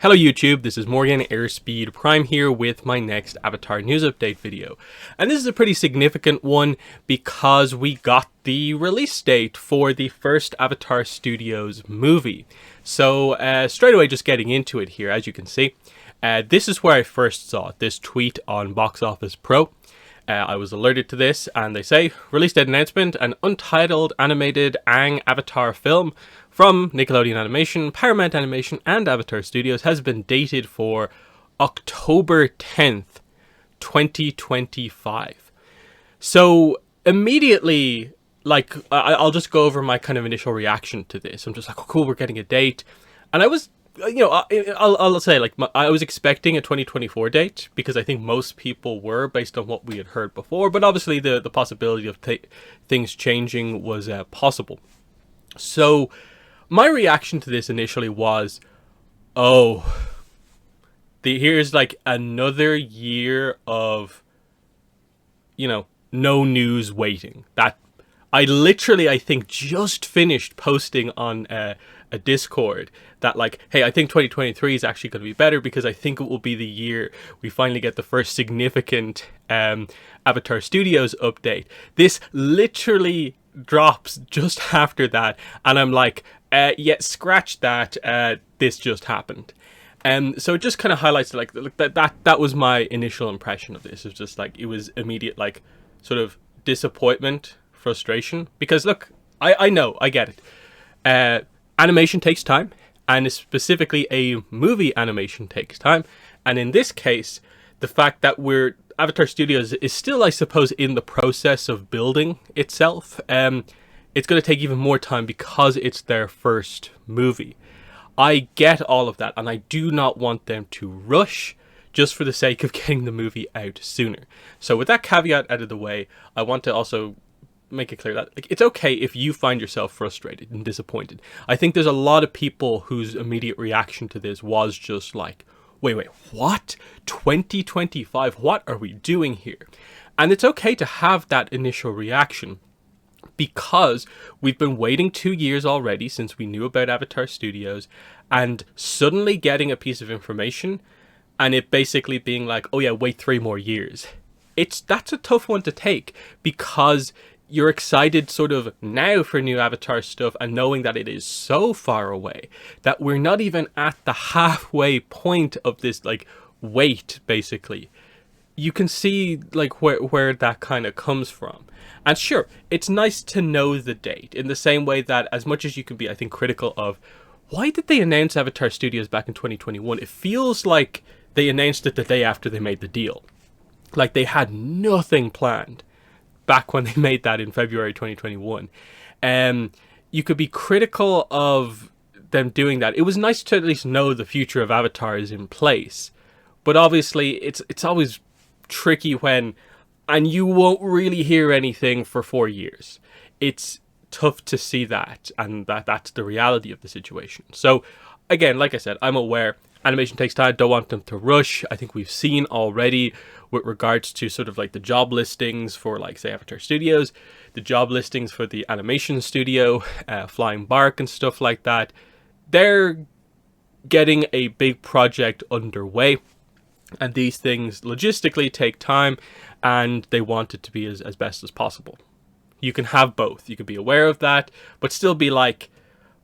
Hello YouTube, this is Morgan Airspeed Prime here with my next Avatar news update video. And this is a pretty significant one because we got the release date for the first Avatar Studios movie. So straight away just getting into it here, as you can see, this is where I first saw it, this tweet on Box Office Pro. I was alerted to this and they say, release date announcement, an untitled animated Aang Avatar film from Nickelodeon Animation, Paramount Animation and Avatar Studios has been dated for October 10th, 2025. So immediately, like, I'll just go over my kind of initial reaction to this. I'm just like, oh, cool, we're getting a date. And I was, I'll say, like, I was expecting a 2024 date because I think most people were based on what we had heard before. But obviously the possibility of things changing was possible. So my reaction to this initially was, oh, here's like another year of, no news waiting. That I think just finished posting on a Discord that, like, hey, I think 2023 is actually going to be better because I think it will be the year we finally get the first significant Avatar Studios update. This literally drops just after that, and I'm like, yeah, scratch that. This just happened. So it just kind of highlights like that was my initial impression of this. It was just like, it was immediate, like, sort of disappointment, frustration, because look, I know, I get it. Animation takes time, and specifically a movie animation takes time. And in this case, the fact that Avatar Studios is still, I suppose, in the process of building itself, it's going to take even more time because it's their first movie. I get all of that, and I do not want them to rush just for the sake of getting the movie out sooner. So with that caveat out of the way, I want to also make it clear that, like, it's okay if you find yourself frustrated and disappointed. I think there's a lot of people whose immediate reaction to this was just like, wait, what? 2025? What are we doing here? And it's okay to have that initial reaction because we've been waiting 2 years already since we knew about Avatar Studios, and suddenly getting a piece of information and it basically being like, oh yeah, wait 3 more years. That's a tough one to take because you're excited sort of now for new Avatar stuff, and knowing that it is so far away that we're not even at the halfway point of this, like, wait, basically. You can see, like, where that kind of comes from. And sure, it's nice to know the date, in the same way that, as much as you can be, I think, critical of, why did they announce Avatar Studios back in 2021? It feels like they announced it the day after they made the deal. Like, they had nothing planned back when they made that in February 2021. You could be critical of them doing that. It was nice to at least know the future of Avatar is in place. But obviously, it's always tricky when, and you won't really hear anything for 4 years. It's tough to see that, and that's the reality of the situation. So again, like I said, I'm aware animation takes time. Don't want them to rush. I think we've seen already with regards to sort of like the job listings for, like, say, Avatar Studios, the job listings for the animation studio, Flying Bark and stuff like that. They're getting a big project underway, and these things logistically take time, and they want it to be as best as possible. You can have both. You can be aware of that, but still be like,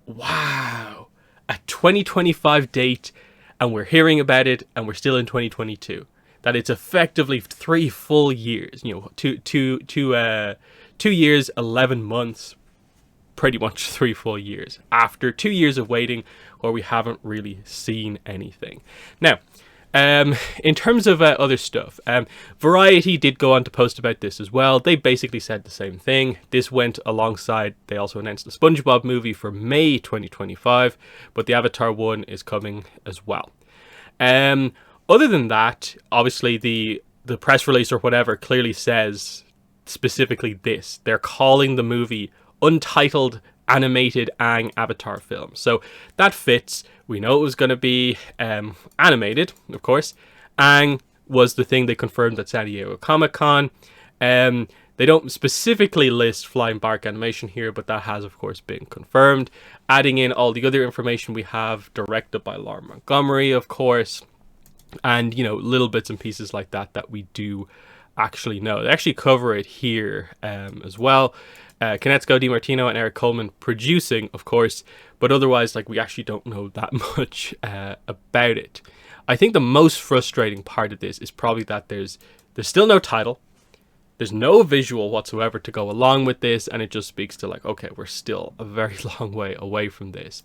wow, a 2025 date, and we're hearing about it, and we're still in 2022. That it's effectively 3 full years, 2 years, 11 months, pretty much 3 full years after 2 years of waiting where we haven't really seen anything. Now, in terms of other stuff, Variety did go on to post about this as well. They basically said the same thing. This went alongside, they also announced the SpongeBob movie for May 2025, but the Avatar one is coming as well. Other than that, obviously the press release or whatever clearly says specifically this. They're calling the movie Untitled Animated Aang Avatar film. So that fits. We know it was going to be animated, of course. Aang was the thing they confirmed at San Diego Comic-Con. They don't specifically list Flying Bark Animation here, but that has, of course, been confirmed. Adding in all the other information we have, directed by Laura Montgomery, of course, and, little bits and pieces like that that we do actually know. They actually cover it here as well. Kinetsuko DiMartino and Eric Coleman producing, of course, but otherwise, we actually don't know that much about it. I think the most frustrating part of this is probably that there's still no title. There's no visual whatsoever to go along with this, and it just speaks to okay, we're still a very long way away from this.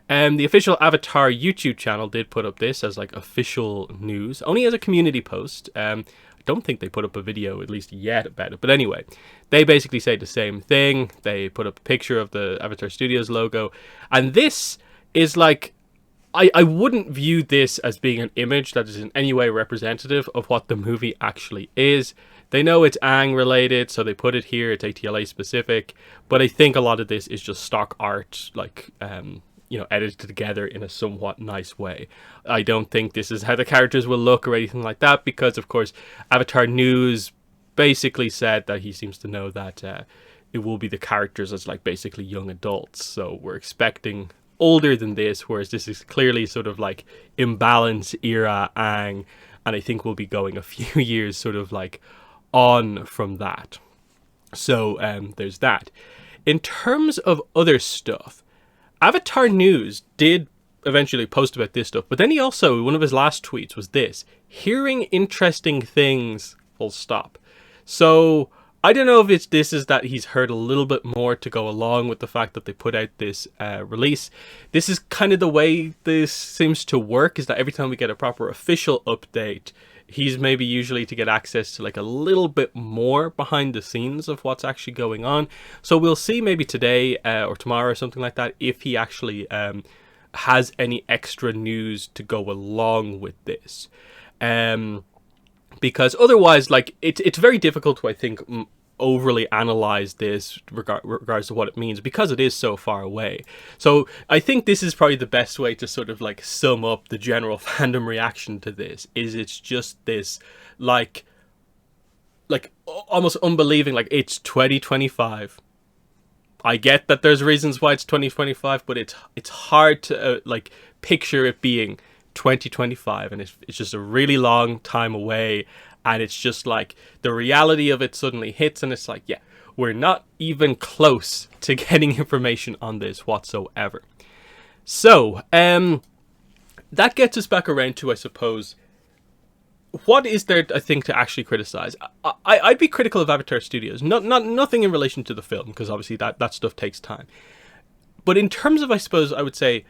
The official Avatar YouTube channel did put up this as official news, only as a community post. I don't think they put up a video, at least yet, about it. But anyway, they basically say the same thing. They put up a picture of the Avatar Studios logo, and this is I wouldn't view this as being an image that is in any way representative of what the movie actually is. They know it's Aang related, so they put it here. It's ATLA specific, but I think a lot of this is just stock art, edited together in a somewhat nice way. I don't think this is how the characters will look or anything like that, because of course Avatar News basically said that he seems to know that it will be the characters as basically young adults. So we're expecting older than this, whereas this is clearly sort of imbalance era Aang, and I think we'll be going a few years sort of on from that. So there's that. In terms of other stuff, Avatar News did eventually post about this stuff, but then he also, one of his last tweets was this: hearing interesting things, full stop. So I don't know if this is that he's heard a little bit more to go along with the fact that they put out this release. This is kind of the way this seems to work, is that every time we get a proper official update, he's maybe usually to get access to a little bit more behind the scenes of what's actually going on. So we'll see maybe today or tomorrow or something like that if he actually has any extra news to go along with this. Because otherwise, it's very difficult to, I think, overly analyze this regards to what it means, because it is so far away. So I think this is probably the best way to sort of sum up the general fandom reaction to this. Is it's just this almost unbelieving, it's 2025. I get that there's reasons why it's 2025, but it's hard to picture it being 2025, and it's just a really long time away. And it's just the reality of it suddenly hits, and it's yeah, we're not even close to getting information on this whatsoever. So that gets us back around to, I suppose, what is there, I think, to actually criticize? I'd be critical of Avatar Studios, nothing in relation to the film, because obviously that stuff takes time. But in terms of, I suppose, I would say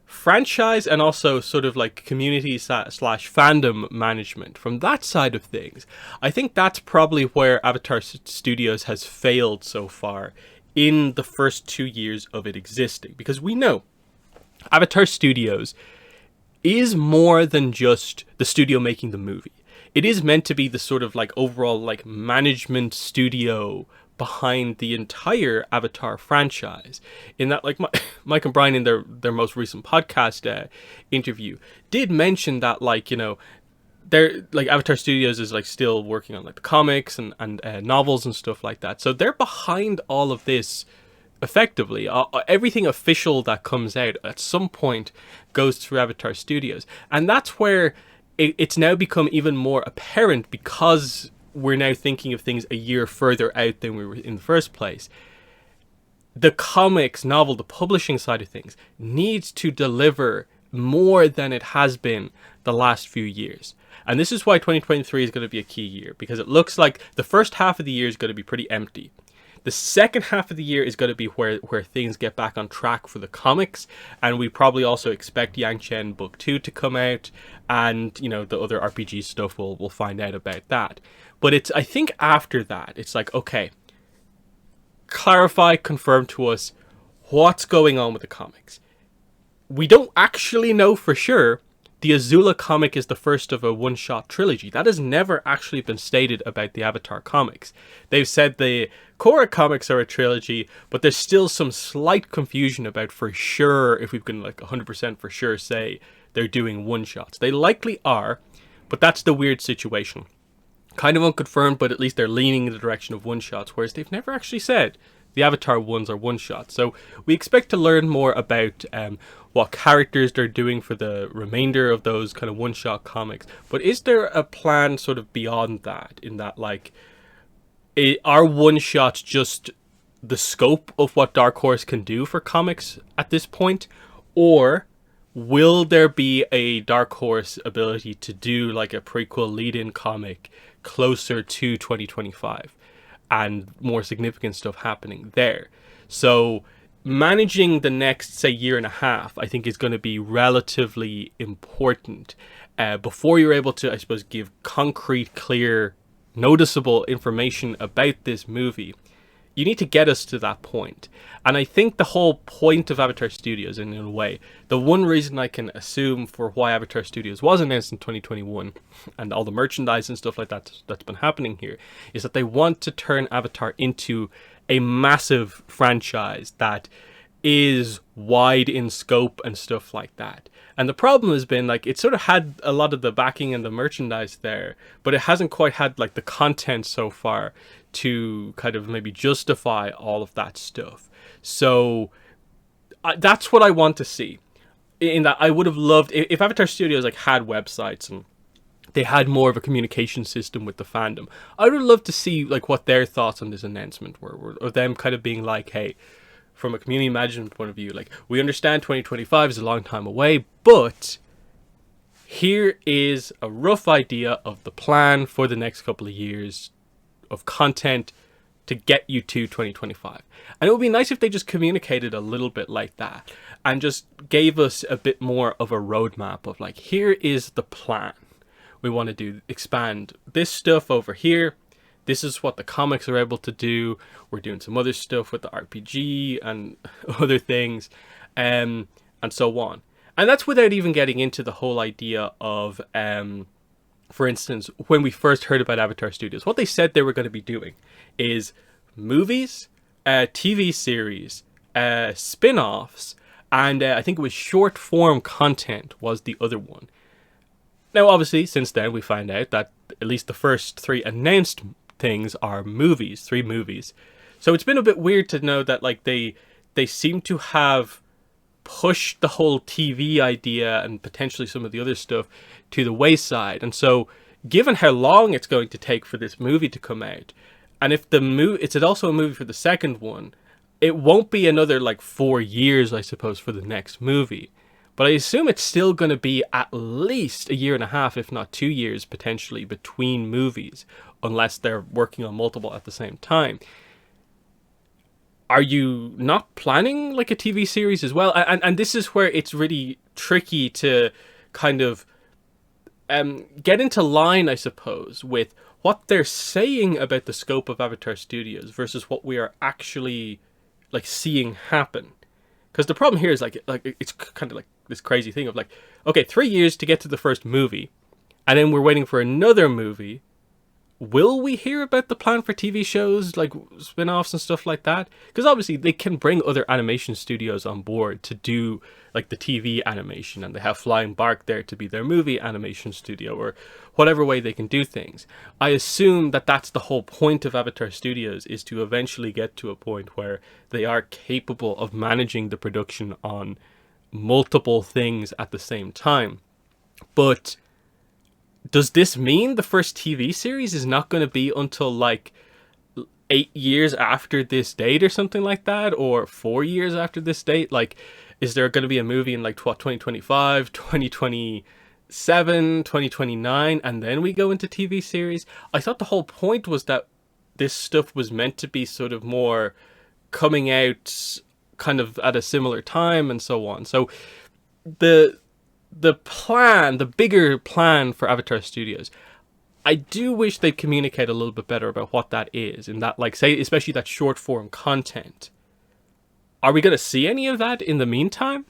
franchise and also sort of community / fandom management, from that side of things, I think that's probably where Avatar Studios has failed so far in the first 2 years of it existing. Because we know Avatar Studios is more than just the studio making the movie. It is meant to be the sort of overall management studio behind the entire Avatar franchise. In that, Mike and Brian in their most recent podcast interview did mention that they're Avatar Studios is still working on the comics and novels and stuff like that. So they're behind all of this effectively. Everything official that comes out at some point goes through Avatar Studios, and that's where it's now become even more apparent, because we're now thinking of things a year further out than we were in the first place. The comics, novel, the publishing side of things needs to deliver more than it has been the last few years. And this is why 2023 is going to be a key year, because it looks like the first half of the year is going to be pretty empty. The second half of the year is going to be where things get back on track for the comics, and we probably also expect Yang Chen Book 2 to come out, and the other RPG stuff we'll find out about that. But I think after that, it's okay, clarify, confirm to us what's going on with the comics. We don't actually know for sure. The Azula comic is the first of a one-shot trilogy. That has never actually been stated about the Avatar comics. They've said the Korra comics are a trilogy, but there's still some slight confusion about for sure if we can 100% for sure say they're doing one-shots. They likely are, but that's the weird situation. kind of unconfirmed, but at least they're leaning in the direction of one shots, whereas they've never actually said the Avatar ones are one shots. So we expect to learn more about what characters they're doing for the remainder of those kind of one shot comics. But is there a plan sort of beyond that? In that, like, are one shots just the scope of what Dark Horse can do for comics at this point, or will there be a Dark Horse ability to do like a prequel lead-in comic closer to 2025 and more significant stuff happening there? So managing the next, say, year and a half, I think is going to be relatively important before you're able to, I suppose, give concrete, clear, noticeable information about this movie. You need to get us to that point. And I think the whole point of Avatar Studios, in a way, the one reason I can assume for why Avatar Studios was announced in 2021 and all the merchandise and stuff like that that's been happening here, is that they want to turn Avatar into a massive franchise that is wide in scope and stuff like that. And the problem has been, like, it sort of had a lot of the backing and the merchandise there, but it hasn't quite had like the content so far to kind of maybe justify all of that stuff. So that's what I want to see. In that, I would have loved if Avatar Studios like had websites and they had more of a communication system with the fandom. I would have loved to see like what their thoughts on this announcement were, or them kind of being like, hey, from a community management point of view, like, we understand 2025 is a long time away, but here is a rough idea of the plan for the next couple of years of content to get you to 2025. And it would be nice if they just communicated a little bit like that and just gave us a bit more of a roadmap of like, here is the plan. We want to do expand this stuff over here. This is what the comics are able to do. We're doing some other stuff with the RPG and other things, and so on. And that's without even getting into the whole idea of, for instance, when we first heard about Avatar Studios, what they said they were going to be doing is movies, TV series, spin-offs, and I think it was short form content was the other one. Now, obviously, since then, we find out that at least the first three announced things are movies, 3 movies. So it's been a bit weird to know that like they seem to have pushed the whole TV idea and potentially some of the other stuff to the wayside. And so, given how long it's going to take for this movie to come out, and if it's also a movie for the second one, it won't be another like 4 years, I suppose, for the next movie. But I assume it's still going to be at least a year and a half, if not 2 years, potentially, between movies, unless they're working on multiple at the same time. Are you not planning like a TV series as well? And this is where it's really tricky to kind of get into line, I suppose, with what they're saying about the scope of Avatar Studios versus what we are actually like seeing happen. Because the problem here is like it's kind of like this crazy thing of like, okay, 3 years to get to the first movie, and then we're waiting for another movie. Will we hear about the plan for TV shows, like spin-offs and stuff like that? Because obviously they can bring other animation studios on board to do like the TV animation, and they have Flying Bark there to be their movie animation studio, or whatever way they can do things. I assume that that's the whole point of Avatar Studios, is to eventually get to a point where they are capable of managing the production on multiple things at the same time. But does this mean the first TV series is not going to be until like 8 years after this date or something like that, or 4 years after this date? Like, is there going to be a movie in like 2025, 2027, 2029, and then we go into TV series? I thought the whole point was that this stuff was meant to be sort of more coming out kind of at a similar time and so on. So the plan, the bigger plan for Avatar Studios, I do wish they'd communicate a little bit better about what that is, and that, like, say, especially that short form content. Are we going to see any of that in the meantime?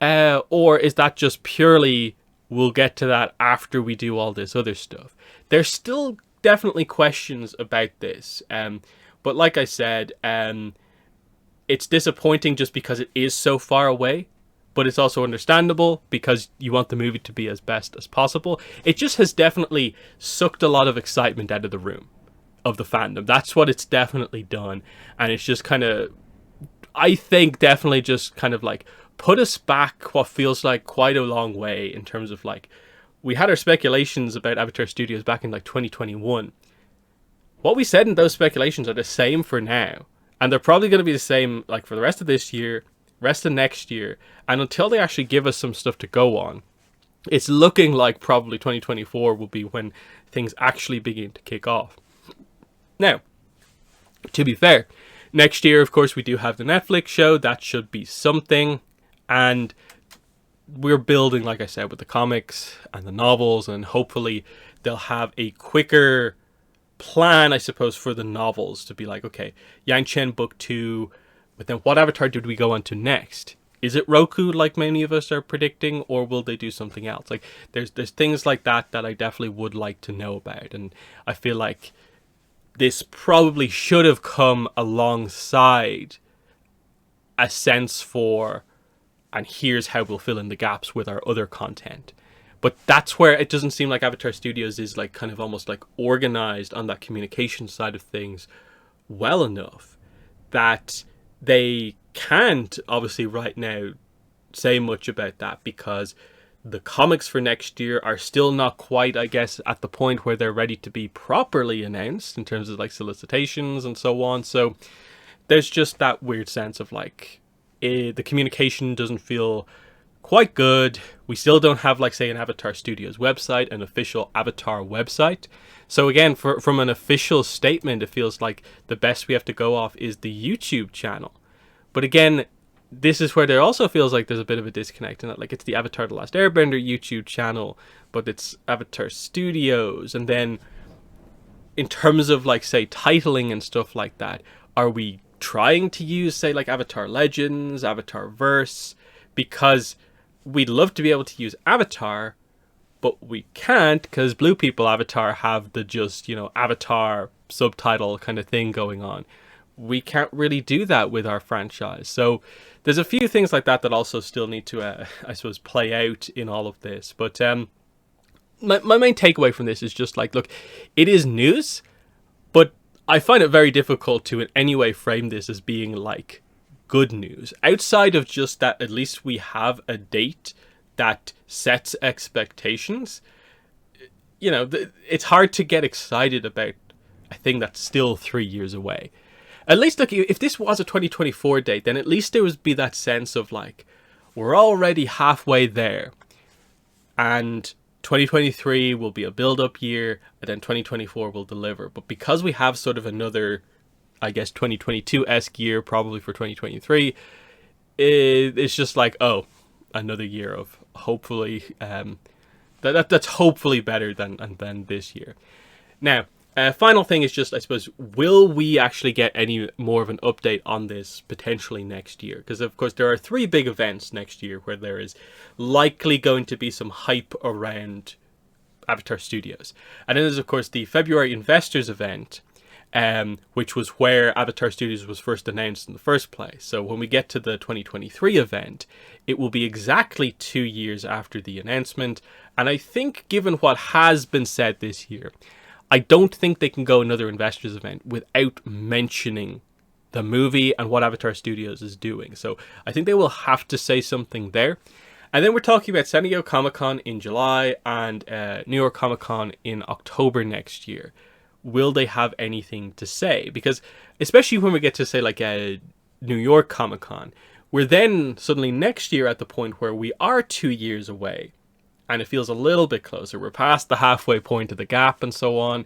Or is that just purely, we'll get to that after we do all this other stuff? There's still definitely questions about this. But like I said, it's disappointing just because it is so far away. but it's also understandable because you want the movie to be as best as possible. It just has definitely sucked a lot of excitement out of the room of the fandom. That's what it's definitely done. And it's just kind of, I think, definitely just kind of like put us back what feels like quite a long way in terms of like, we had our speculations about Avatar Studios back in like 2021. What we said in those speculations are the same for now. And they're probably going to be the same like for the rest of this year, rest of next year. And until they actually give us some stuff to go on, it's looking like probably 2024 will be when things actually begin to kick off. Now, to be fair, next year, of course, we do have the Netflix show. That should be something. And we're building, like I said, with the comics and the novels, and hopefully they'll have a quicker plan, I suppose, for the novels to be like, okay, Yang Chen book 2, but then what Avatar did we go on to next? Is it Roku, like many of us are predicting, or will they do something else? Like, there's things like that I definitely would like to know about, and I feel like this probably should have come alongside a sense for, and here's how we'll fill in the gaps with our other content. But that's where it doesn't seem like Avatar Studios is like kind of almost like organized on that communication side of things well enough that they can't obviously right now say much about that, because the comics for next year are still not quite, I guess, at the point where they're ready to be properly announced in terms of like solicitations and so on. So there's just that weird sense of like, the communication doesn't feel quite good. We still don't have, like, say, an Avatar Studios website, an official Avatar website. So again, from an official statement, it feels like the best we have to go off is the YouTube channel. But again, this is where there also feels like there's a bit of a disconnect in that, like, it's the Avatar The Last Airbender YouTube channel, but it's Avatar Studios. And then in terms of, like, say, titling and stuff like that, are we trying to use, say, like Avatar Legends, Avatar Verse? Because we'd love to be able to use Avatar, but we can't because Blue People Avatar have the just, you know, Avatar subtitle kind of thing going on. We can't really do that with our franchise. So there's a few things like that also still need to, I suppose, play out in all of this. But my main takeaway from this is just like, look, it is news, but I find it very difficult to in any way frame this as being like good news, outside of just that at least we have a date that sets expectations. You know, it's hard to get excited about a thing that's still 3 years away. At least, look, if this was a 2024 date, then at least there would be that sense of like, we're already halfway there, and 2023 will be a build-up year, and then 2024 will deliver. But because we have sort of another, I guess, 2022-esque year probably for 2023, it's just like, oh, another year of hopefully that's hopefully better than this year. Now, final thing is just, I suppose, will we actually get any more of an update on this potentially next year? Because of course there are 3 big events next year where there is likely going to be some hype around Avatar Studios, and then there's of course the February Investors event, which was where Avatar Studios was first announced in the first place. So when we get to the 2023 event, it will be exactly 2 years after the announcement. And I think, given what has been said this year, I don't think they can go another Investors event without mentioning the movie and what Avatar Studios is doing. So I think they will have to say something there. And then we're talking about San Diego Comic-Con in July and New York Comic-Con in October next year. Will they have anything to say? Because especially when we get to, say, like a New York Comic-Con, we're then suddenly next year at the point where we are 2 years away, and it feels a little bit closer. We're past the halfway point of the gap and so on.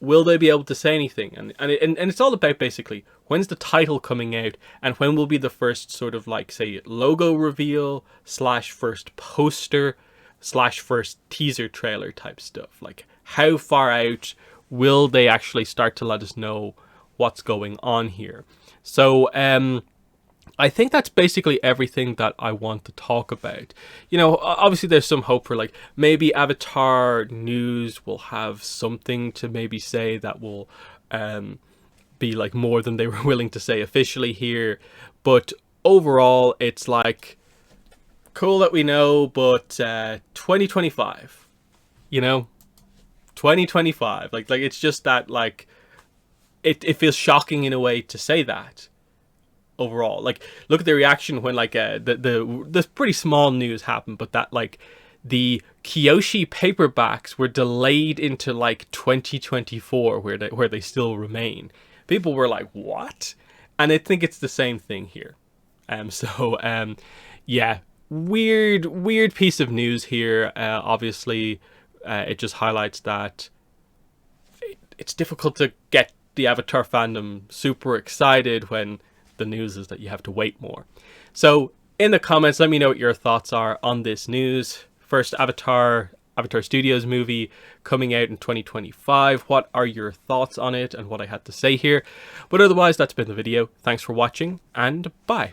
Will they be able to say anything? And it's all about basically, when's the title coming out, and when will be the first sort of like, say, logo reveal / first poster / first teaser trailer type stuff. Like, how far out will they actually start to let us know what's going on here? So I think that's basically everything that I want to talk about. You know, obviously there's some hope for like maybe Avatar News will have something to maybe say that will be like more than they were willing to say officially here. But overall, it's like, cool that we know, but 2025, you know, 2025, like it's just that, like, it feels shocking in a way to say that overall. Like, look at the reaction when, like, the pretty small news happened, but that, like, the Kyoshi paperbacks were delayed into like 2024, where they still remain. People were like, what? And I think it's the same thing here. Yeah, weird piece of news here. Obviously, it just highlights that it's difficult to get the Avatar fandom super excited when the news is that you have to wait more. So in the comments, let me know what your thoughts are on this news. First Avatar Studios movie coming out in 2025. What are your thoughts on it and what I had to say here? But otherwise, that's been the video. Thanks for watching, and bye.